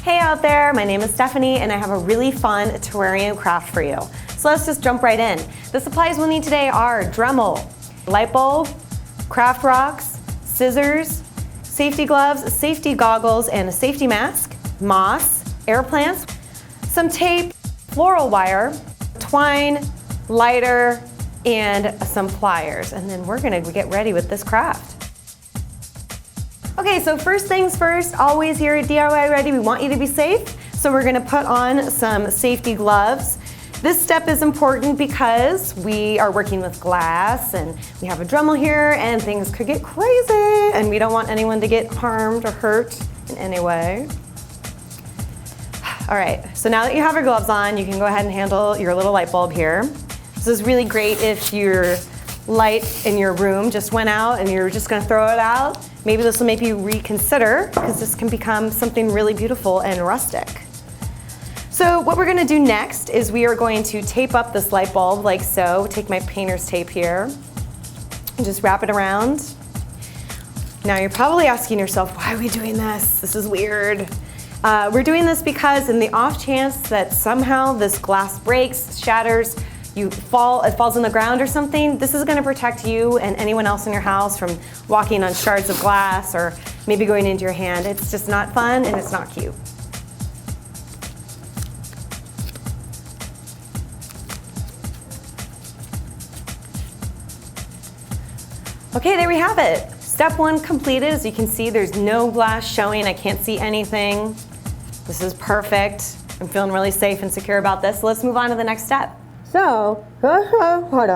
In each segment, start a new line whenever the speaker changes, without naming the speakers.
Hey out there, my name is Stephanie and I have a really fun terrarium craft for you. So let's just jump right in. The supplies we'll need today are Dremel, light bulb, craft rocks, scissors, safety gloves, safety goggles, and a safety mask, moss, air plants, some tape, floral wire, twine, lighter, and some pliers. And then we're gonna get ready with this craft. Okay, so first things first, always here at DIY Ready, we want you to be safe. So we're gonna put on some safety gloves. This step is important because we are working with glass and we have a Dremel here and things could get crazy and we don't want anyone to get harmed or hurt in any way. All right, so now that you have your gloves on, you can go ahead and handle your little light bulb here. This is really great if your light in your room just went out and you're just gonna throw it out. Maybe this will make you reconsider because this can become something really beautiful and rustic. So what we're gonna do next is we are going to tape up this light bulb like so. Take my painter's tape here and just wrap it around. Now you're probably asking yourself, why are we doing this? This is weird. We're doing this because in the off chance that somehow this glass breaks, shatters, it falls on the ground or something, this is gonna protect you and anyone else in your house from walking on shards of glass or maybe going into your hand. It's just not fun and it's not cute. Okay, there we have it. Step one completed. As you can see, there's no glass showing. I can't see anything. This is perfect. I'm feeling really safe and secure about this. So let's move on to the next step. So, what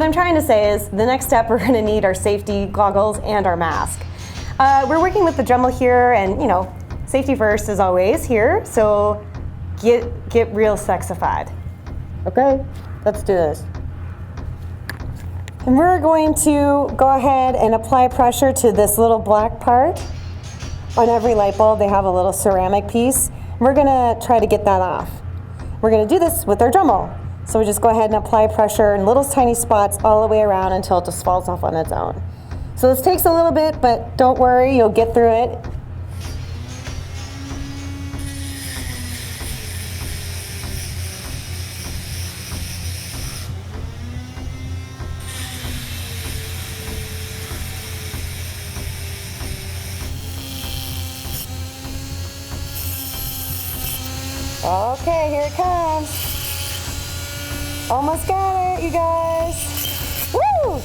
I'm trying to say is the next step we're gonna need our safety goggles and our mask. We're working with the Dremel here and you know, safety first as always here. So get real sexified. Okay, let's do this. And we're going to go ahead and apply pressure to this little black part. On every light bulb, they have a little ceramic piece. We're gonna try to get that off. We're gonna do this with our Dremel. So we just go ahead and apply pressure in little tiny spots all the way around until it just falls off on its own. So this takes a little bit, but don't worry, you'll get through it. Okay, here it comes. Almost got it, you guys. Woo!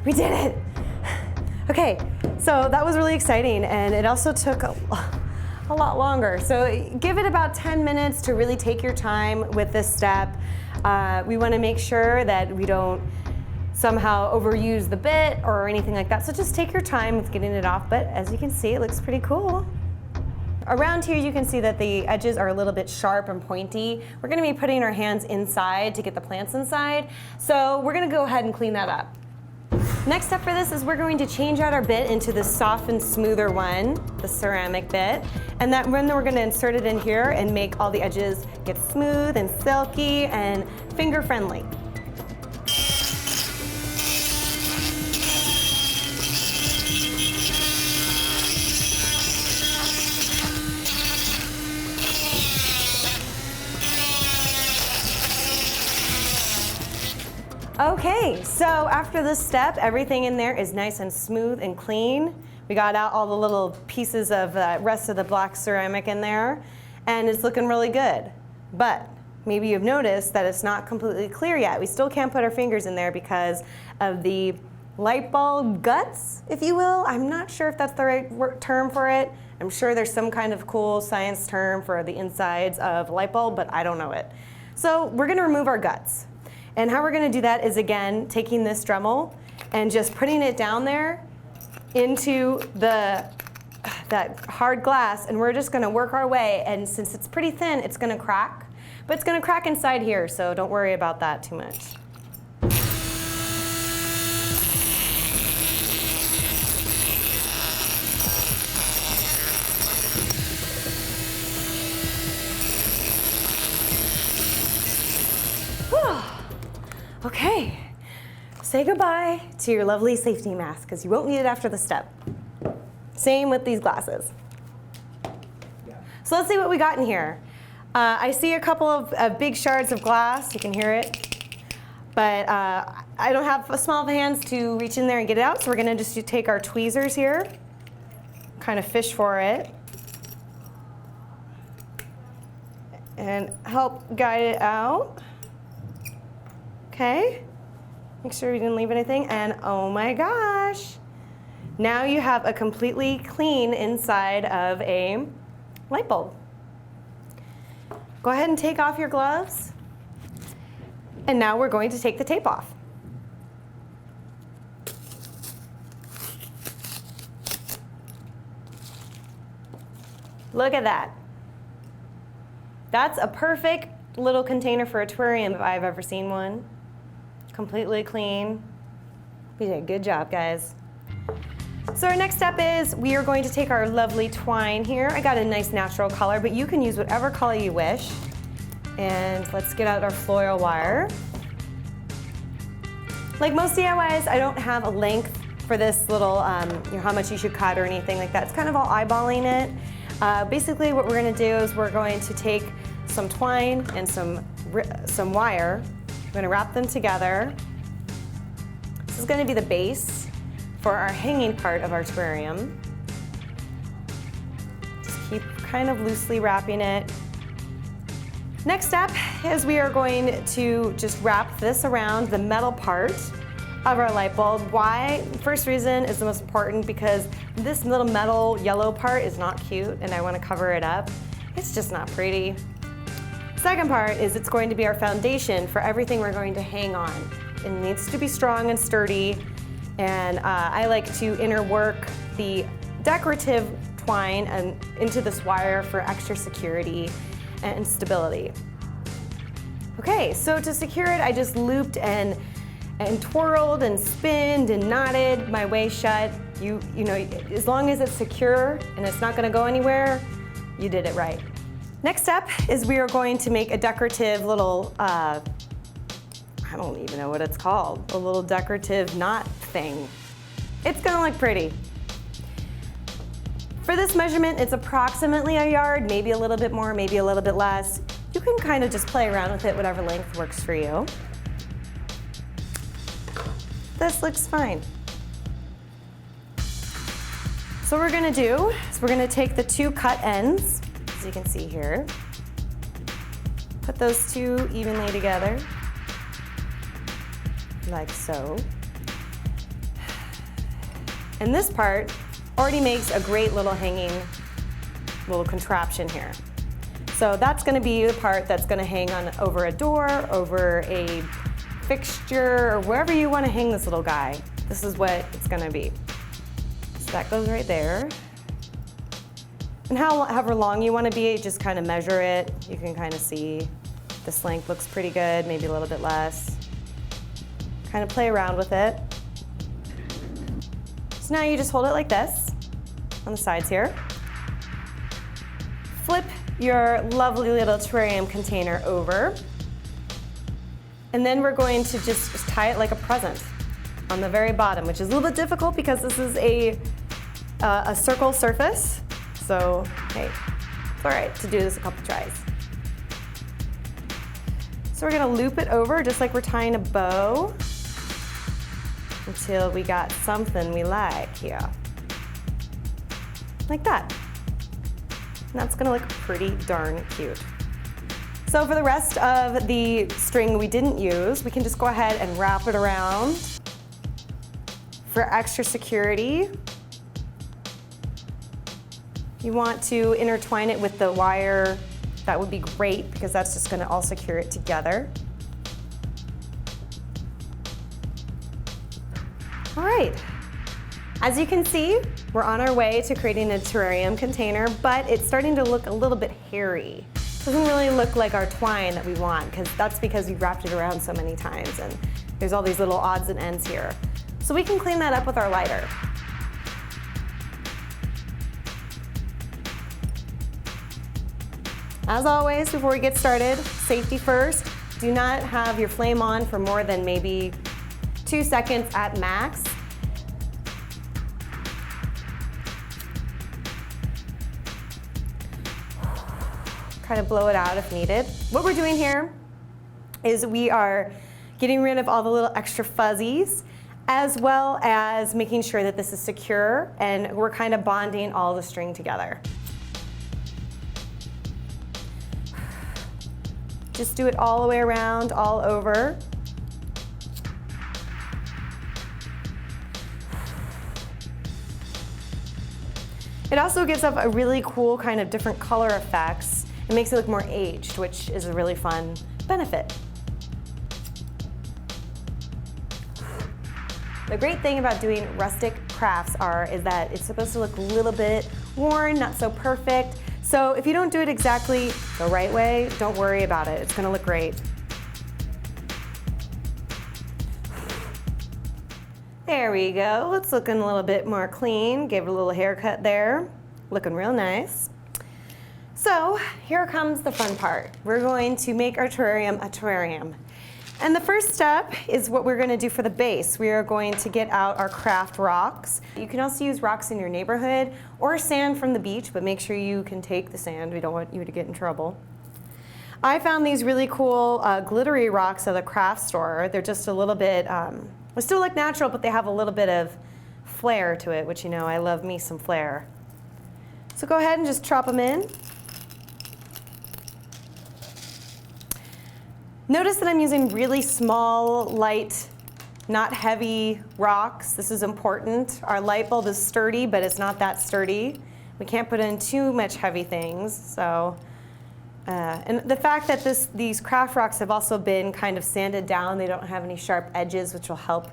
We did it. Okay, so that was really exciting and it also took a lot longer. So give it about 10 minutes to really take your time with this step. We want to make sure that we don't somehow overuse the bit or anything like that. So just take your time with getting it off, but as you can see, it looks pretty cool. Around here you can see that the edges are a little bit sharp and pointy. We're gonna be putting our hands inside to get the plants inside. So we're gonna go ahead and clean that up. Next step for this is we're going to change out our bit into the soft and smoother one, the ceramic bit. And that one we're gonna insert it in here and make all the edges get smooth and silky and finger friendly. Okay, so after this step, everything in there is nice and smooth and clean. We got out all the little pieces of the rest of the black ceramic in there, and it's looking really good. But maybe you've noticed that it's not completely clear yet. We still can't put our fingers in there because of the light bulb guts, if you will. I'm not sure if that's the right term for it. I'm sure there's some kind of cool science term for the insides of a light bulb, but I don't know it. So we're gonna remove our guts. And how we're gonna do that is, again, taking this Dremel and just putting it down there into that hard glass, and we're just gonna work our way, and since it's pretty thin, it's gonna crack. But it's gonna crack inside here, so don't worry about that too much. Okay, say goodbye to your lovely safety mask because you won't need it after the step. Same with these glasses. So let's see what we got in here. I see a couple of big shards of glass. You can hear it. But I don't have small hands to reach in there and get it out, so we're going to just take our tweezers here, kind of fish for it, and help guide it out. Okay. Make sure we didn't leave anything. And oh my gosh. Now you have a completely clean inside of a light bulb. Go ahead and take off your gloves. And now we're going to take the tape off. Look at that. That's a perfect little container for a terrarium if I've ever seen one. Completely clean. We did a good job, guys. So our next step is we are going to take our lovely twine here. I got a nice natural color, but you can use whatever color you wish. And let's get out our floral wire. Like most DIYs, I don't have a length for this little, how much you should cut or anything like that. It's kind of all eyeballing it. Basically what we're gonna do is we're going to take some twine and some wire. We're gonna wrap them together. This is gonna be the base for our hanging part of our terrarium. Just keep kind of loosely wrapping it. Next step is we are going to just wrap this around the metal part of our light bulb. Why? First reason is the most important because this little metal yellow part is not cute and I want to cover it up. It's just not pretty. Second part is it's going to be our foundation for everything we're going to hang on. It needs to be strong and sturdy, and I like to interwork the decorative twine into this wire for extra security and stability. Okay, so to secure it, I just looped and twirled and spinned and knotted my way shut. You know, as long as it's secure and it's not gonna go anywhere, you did it right. Next step is we are going to make a decorative little, I don't even know what it's called, a little decorative knot thing. It's gonna look pretty. For this measurement, it's approximately a yard, maybe a little bit more, maybe a little bit less. You can kind of just play around with it, whatever length works for you. This looks fine. So what we're gonna do is we're gonna take the two cut ends, as you can see here, put those two evenly together, like so. And this part already makes a great little hanging little contraption here. So that's gonna be the part that's gonna hang on over a door, over a fixture, or wherever you wanna hang this little guy. This is what it's gonna be. So that goes right there. And however long you wanna be, just kind of measure it. You can kind of see this length looks pretty good, maybe a little bit less. Kind of play around with it. So now you just hold it like this on the sides here. Flip your lovely little terrarium container over. And then we're going to just tie it like a present on the very bottom, which is a little bit difficult because this is a circle surface. So, hey, it's all right to do this a couple tries. So we're gonna loop it over just like we're tying a bow until we got something we like here. Like that. And that's gonna look pretty darn cute. So for the rest of the string we didn't use, we can just go ahead and wrap it around for extra security. You want to intertwine it with the wire, that would be great because that's just gonna all secure it together. All right, as you can see, we're on our way to creating a terrarium container, but it's starting to look a little bit hairy. It doesn't really look like our twine that we want, because that's because we've wrapped it around so many times and there's all these little odds and ends here. So we can clean that up with our lighter. As always, before we get started, safety first. Do not have your flame on for more than maybe 2 seconds at max. Kind of blow it out if needed. What we're doing here is we are getting rid of all the little extra fuzzies, as well as making sure that this is secure, and we're kind of bonding all the string together. Just do it all the way around, all over. It also gives up a really cool kind of different color effects. It makes it look more aged, which is a really fun benefit. The great thing about doing rustic crafts is that it's supposed to look a little bit worn, not so perfect. So if you don't do it exactly the right way, don't worry about it. It's gonna look great. There we go. It's looking a little bit more clean. Gave it a little haircut there. Looking real nice. So here comes the fun part. We're going to make our terrarium a terrarium. And the first step is what we're going to do for the base. We are going to get out our craft rocks. You can also use rocks in your neighborhood or sand from the beach, but make sure you can take the sand. We don't want you to get in trouble. I found these really cool glittery rocks at the craft store. They're just a little bit, they still look natural, but they have a little bit of flair to it, which, you know, I love me some flair. So go ahead and just drop them in. Notice that I'm using really small, light, not heavy rocks. This is important. Our light bulb is sturdy, but it's not that sturdy. We can't put in too much heavy things. So, and the fact that these craft rocks have also been kind of sanded down, they don't have any sharp edges, which will help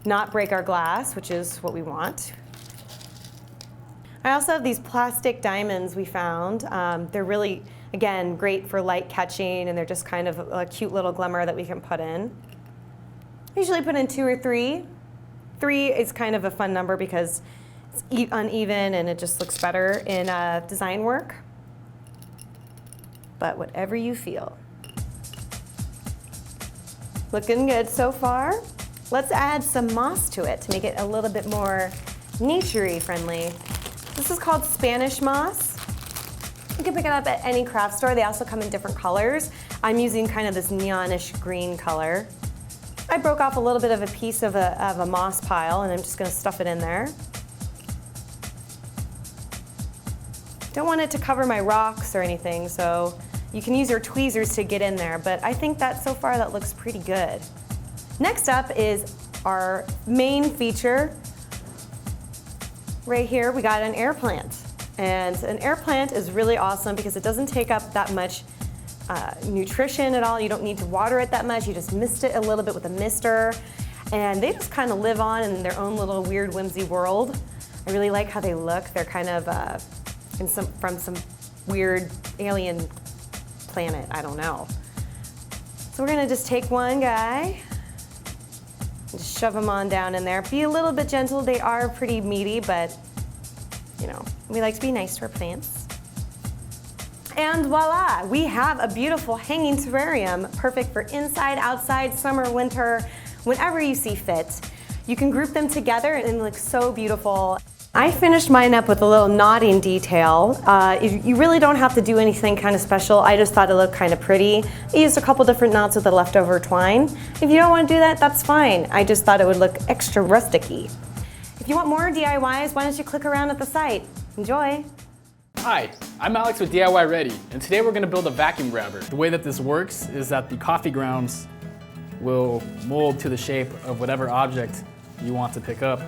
not break our glass, which is what we want. I also have these plastic diamonds we found. They're really, again, great for light catching, and they're just kind of a cute little glimmer that we can put in. I usually put in 2 or 3. 3 is kind of a fun number because it's uneven and it just looks better in design work. But whatever you feel. Looking good so far. Let's add some moss to it to make it a little bit more nature-y friendly. This is called Spanish moss. You can pick it up at any craft store. They also come in different colors. I'm using kind of this neonish green color. I broke off a little bit of a piece of a moss pile, and I'm just going to stuff it in there. Don't want it to cover my rocks or anything, so you can use your tweezers to get in there, but I think that so far that looks pretty good. Next up is our main feature. Right here we got an air plant. And an air plant is really awesome because it doesn't take up that much nutrition at all. You don't need to water it that much. You just mist it a little bit with a mister. And they just kind of live on in their own little weird whimsy world. I really like how they look. They're kind of from some weird alien planet, I don't know. So we're gonna just take one guy, and just shove them on down in there. Be a little bit gentle. They are pretty meaty, but you know, we like to be nice to our plants. And voila, we have a beautiful hanging terrarium, perfect for inside, outside, summer, winter, whenever you see fit. You can group them together and it looks so beautiful. I finished mine up with a little knotting detail. You really don't have to do anything kind of special. I just thought it looked kind of pretty. I used a couple different knots with the leftover twine. If you don't want to do that, that's fine. I just thought it would look extra rustic-y. If you want more DIYs, why don't you click around at the site. Enjoy.
Hi, I'm Alex with DIY Ready, and today we're going to build a vacuum grabber. The way that this works is that the coffee grounds will mold to the shape of whatever object you want to pick up.